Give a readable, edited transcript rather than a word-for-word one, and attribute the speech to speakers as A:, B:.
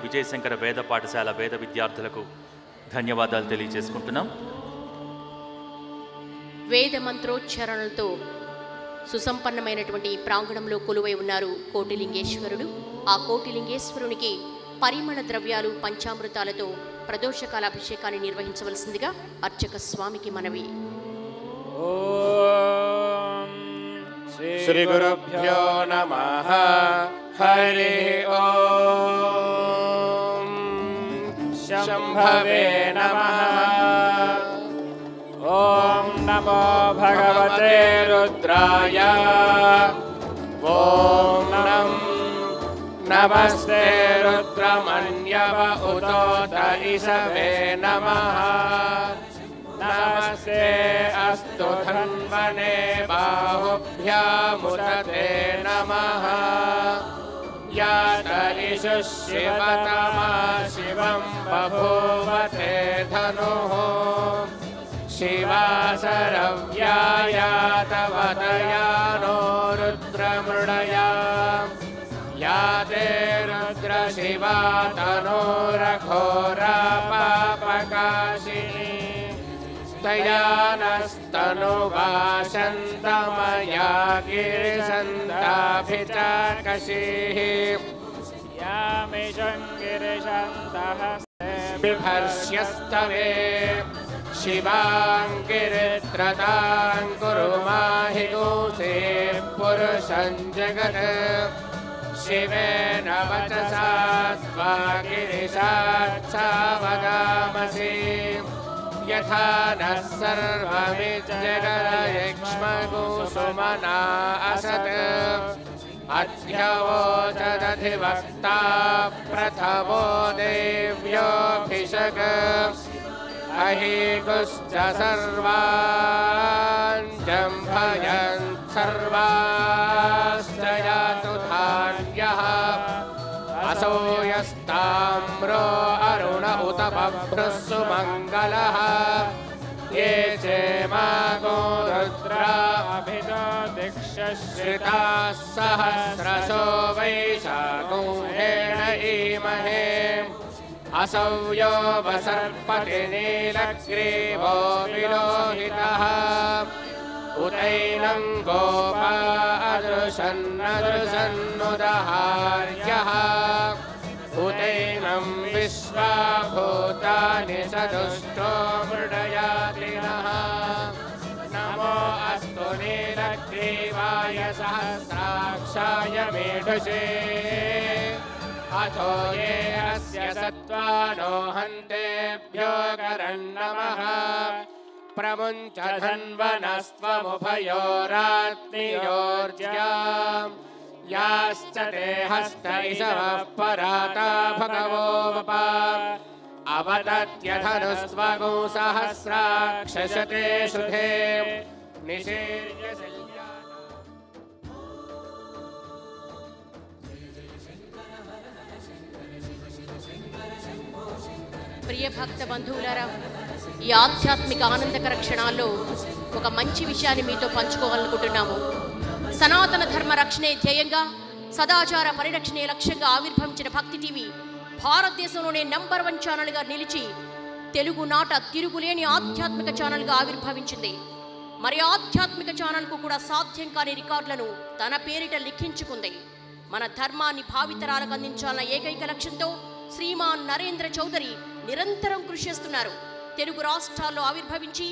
A: విజయశంకర వేద పాఠశాల వేద విద్యార్థులకు ధన్యవాదాలు తెలియజేసుకుంటున్నాం.
B: వేద మంత్రోచ్చారణలతో సుసంపన్నమైనటువంటి ప్రాంగణంలో కొలువై ఉన్నారు కోటిలింగేశ్వరుడు. ఆ కోటిలింగేశ్వరునికి పరిమళ ద్రవ్యాలు పంచామృతాలతో ప్రదోషకాల అభిషేకాన్ని నిర్వహించవలసిందిగా అర్చక స్వామికి మనవి.
C: శ్రీ గురుభ్యో నమః. హరి ఓం. శంభవే నమః. ఓం నమో భగవతే రుద్రాయ. ఓం నమస్తే రుద్రమన్యవ ఉతోత ఇషవే నమః. నమస్తే అస్తు ధన్వనే బాహుభ్యాముదతే నమః. యాత ఇషు శివతమా శివం బభూవతే ధనుః. శివాసరవ్యాయాతవతయానో రుద్రమృడయా. యాతే రుద్ర శివా తనోరఘోరా పాపకాశినీ. తయానస్తనువాసంతమయా గిరిసంతాభిచాకశీః. యామిషం గిరిశంతః బిభర్ష్యస్తవే. శివాంగిరిత్రతాం కురు మాహి గోసే పురుషం జగత్. శివేన వచసా స్వాగిరిశాచ్చా వదామసి. యథా నః సర్వమిజ్జగరయక్ష్మగుసుమనా అసత్. అధ్యవోచదధివక్తా ప్రథమో దేవ్యోభిషక్. అహీగుశ్చ సర్వాన్ జంభయన్ సర్వాశ్చ యాతు ధాన్యః. అసోయస్తామ్రో అరుణ ఉత బభ్రుః సుమంగళః. ఏ చేమాగో రుద్రా అభితో దిక్షశ్రితాः సహస్రశో వైశాఖోహేణ ఈమహే. असौयो वसर्पति नीलग्रीवो विलोहितः. उतैनं गोपा अदृशन्नदृशन्नुदहार्यः. उतैनं विश्वा भूतानि सदुष्टो मृडयातिनः. नमो अस्तु नीलग्रीवाय सहस्राक्षाय मेढुषे. अथो ये अस्य सत्त्वानो हन्तेभ्यो करन्नमः. प्रमुञ्च धन्वनस्त्वमुभयोरात्मियोर्ज्याम्. याश्च ते हस्त इषवः पराता भगवो वपा. अवदत्यधनुस्वगो सहस्राक्षशते शुधे. निशीर्य
B: ప్రియ భక్త బంధువులారా, ఈ ఆధ్యాత్మిక ఆనందకర క్షణాల్లో ఒక మంచి విషయాన్ని మీతో పంచుకోవాలనుకుంటున్నాము. సనాతన ధర్మ రక్షణే ధ్యేయంగా, సదాచార పరిరక్షణే లక్ష్యంగా ఆవిర్భవించిన భక్తి టీవీ భారతదేశంలోనే నంబర్ 1 ఛానల్గా నిలిచి తెలుగు నాట తిరుగులేని ఆధ్యాత్మిక ఛానల్గా ఆవిర్భవించింది. మరి ఆధ్యాత్మిక ఛానల్కు కూడా సాధ్యం కాని రికార్డులను తన పేరిట లిఖించుకుంది. మన ధర్మాన్ని భావితరాలకు అందించాలన్న ఏకైక లక్ష్యంతో శ్రీమాన్ నరేంద్ర చౌదరి నిరంతరం కృషి చేస్తున్నారు. తెలుగు రాష్ట్రాల్లో ఆవిర్భవించి